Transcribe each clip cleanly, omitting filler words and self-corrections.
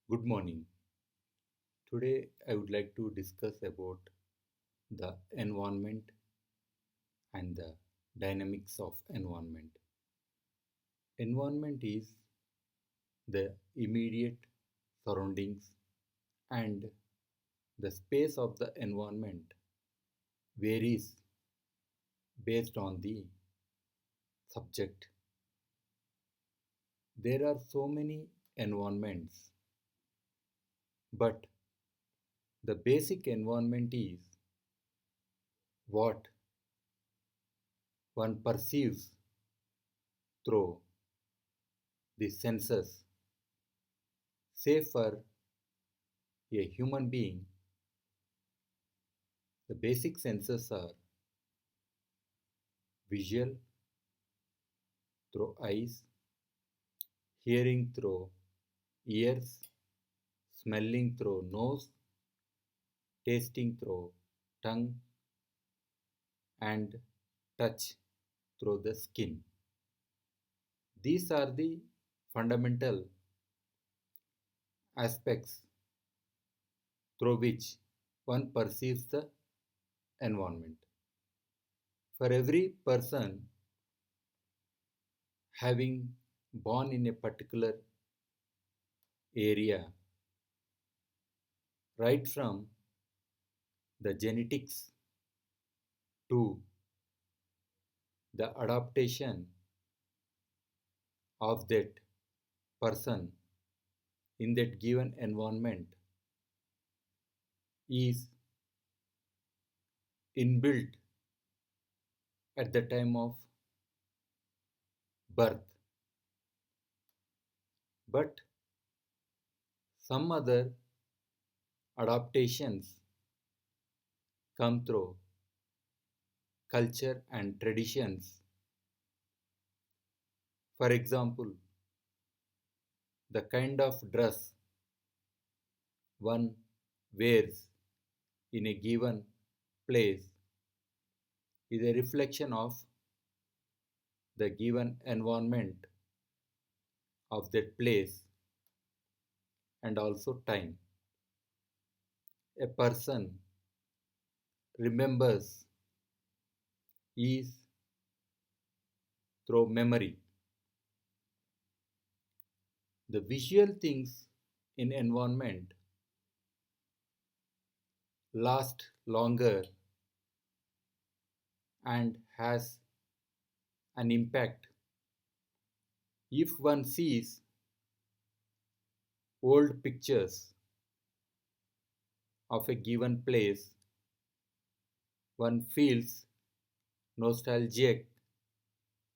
Good morning. Today I would like to discuss about the environment and the dynamics of environment. Environment is the immediate surroundings and the space of the environment varies based on the subject. There are so many environments, but the basic environment is what one perceives through the senses. Say for a human being, the basic senses are visual through eyes, hearing through ears, smelling through nose, tasting through tongue, and touch through the skin. These are the fundamental aspects through which one perceives the environment. For every person having born in a particular area, right from the genetics to the adaptation of that person in that given environment is inbuilt at the time of birth. But some other adaptations come through culture and traditions. For example, the kind of dress one wears in a given place is a reflection of the given environment of that place and also time. A person remembers is through memory. The visual things in environment last longer and has an impact. If one sees old pictures of a given place, one feels nostalgic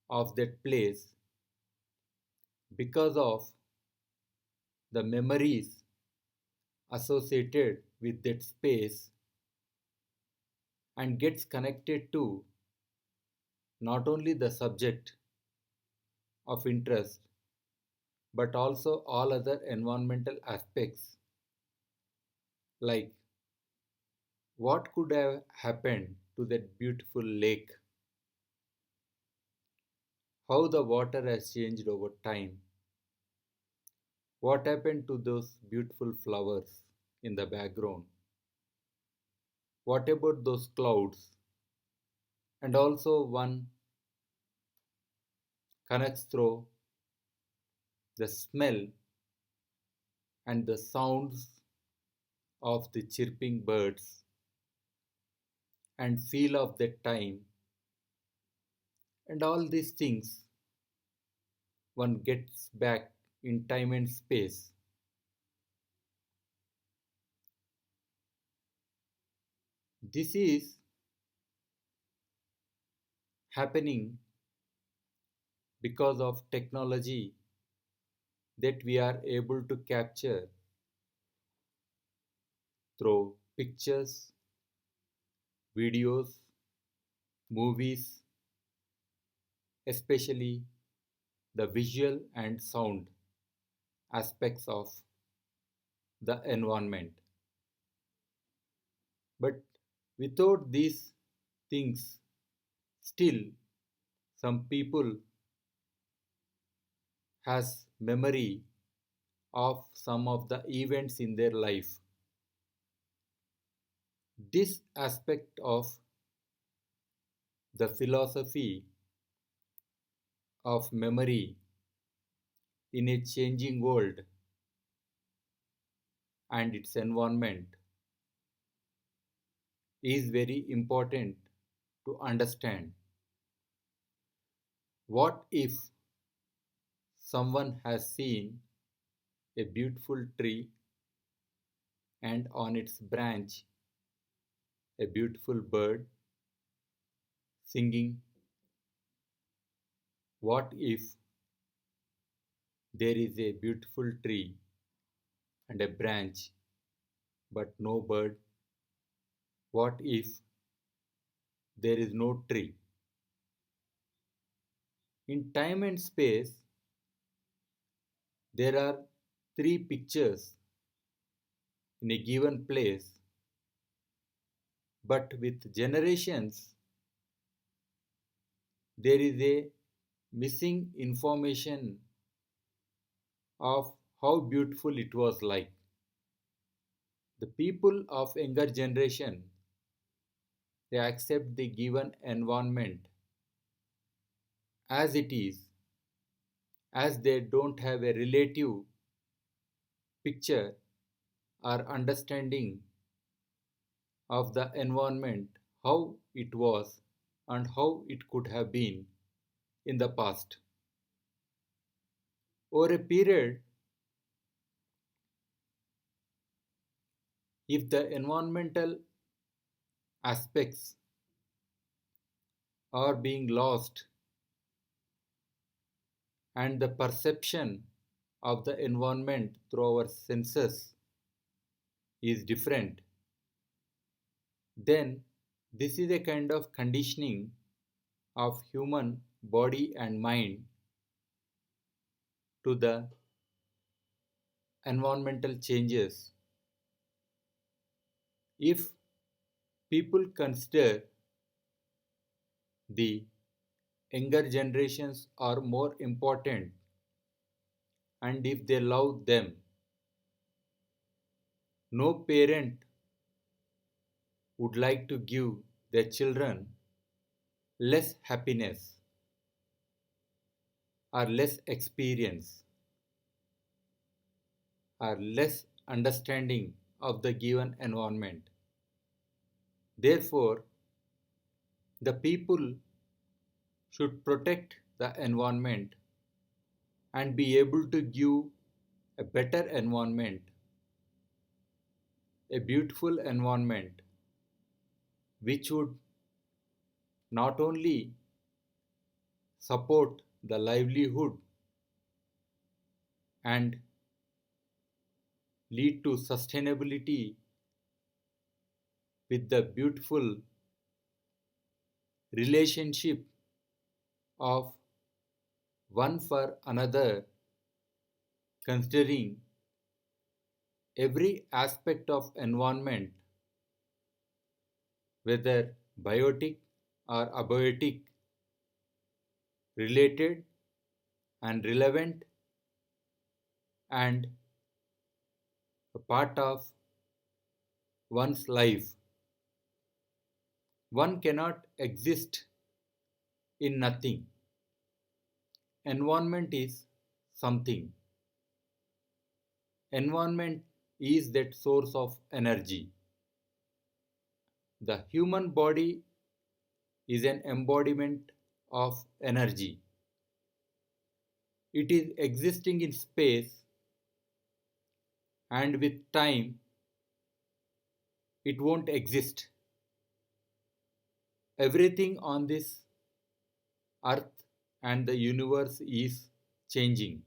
of that place because of the memories associated with that space and gets connected to not only the subject of interest but also all other environmental aspects like what could have happened to that beautiful lake, how the water has changed over time, what happened to those beautiful flowers in the background, what about those clouds, and also one connects through the smell and the sounds of the chirping birds and feel of that time and all these things one gets back in time and space. This is happening because of technology that we are able to capture through pictures, videos, movies, especially the visual and sound aspects of the environment. But without these things, still some people has memory of some of the events in their life. This aspect of the philosophy of memory in a changing world and its environment is very important to understand. What if someone has seen a beautiful tree and on its branch a beautiful bird singing? What if there is a beautiful tree and a branch but no bird? What if there is no tree? In time and space, there are three pictures in a given place, but with generations, there is a missing information of how beautiful it was like. The people of younger generation, they accept the given environment as it is, as they don't have a relative picture or understanding of the environment, how it was and how it could have been in the past. Over a period, if the environmental aspects are being lost and the perception of the environment through our senses is different, then this is a kind of conditioning of human body and mind to the environmental changes. If people consider the younger generations are more important and if they love them, no parent would like to give their children less happiness or less experience or less understanding of the given environment. Therefore, the people should protect the environment and be able to give a better environment, a beautiful environment, which would not only support the livelihood and lead to sustainability with the beautiful relationship of one for another, considering every aspect of environment, whether biotic or abiotic, related and relevant and a part of one's life. One cannot exist in nothing. Environment is something. Environment is that source of energy. The human body is an embodiment of energy. It is existing in space and with time it won't exist. Everything on this earth and the universe is changing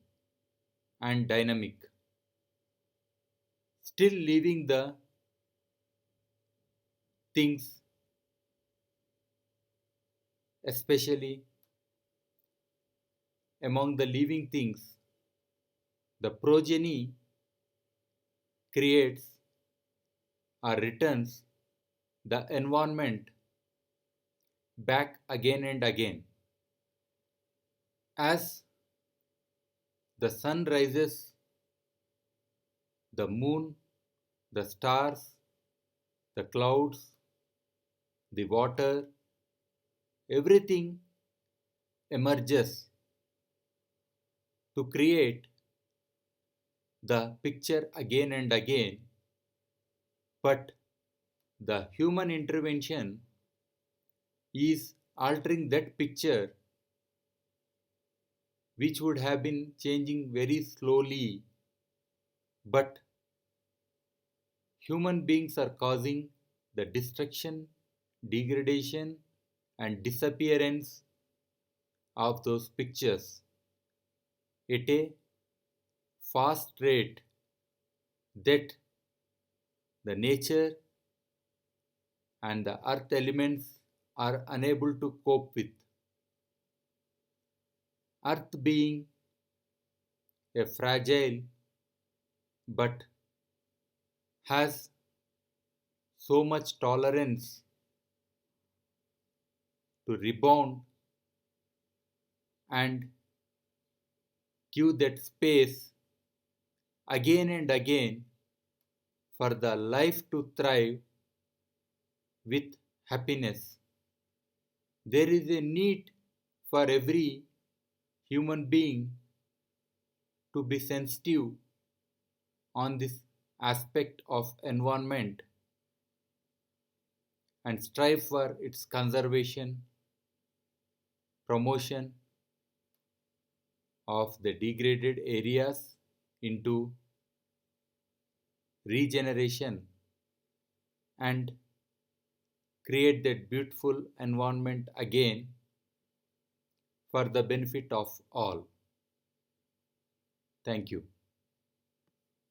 and dynamic, still leaving the things, especially among the living things, the progeny creates or returns the environment back again and again. As the sun rises the moon, the stars, the clouds, the water, everything emerges to create the picture again and again, but the human intervention is altering that picture, which would have been changing very slowly, but human beings are causing the destruction, degradation, and disappearance of those pictures at a fast rate that the nature and the earth elements are unable to cope with. Earth being a fragile but has so much tolerance to rebound and give that space again and again for the life to thrive with happiness. There is a need for every human being to be sensitive on this aspect of environment and strive for its conservation, promotion of the degraded areas into regeneration, and create that beautiful environment again for the benefit of all. Thank you.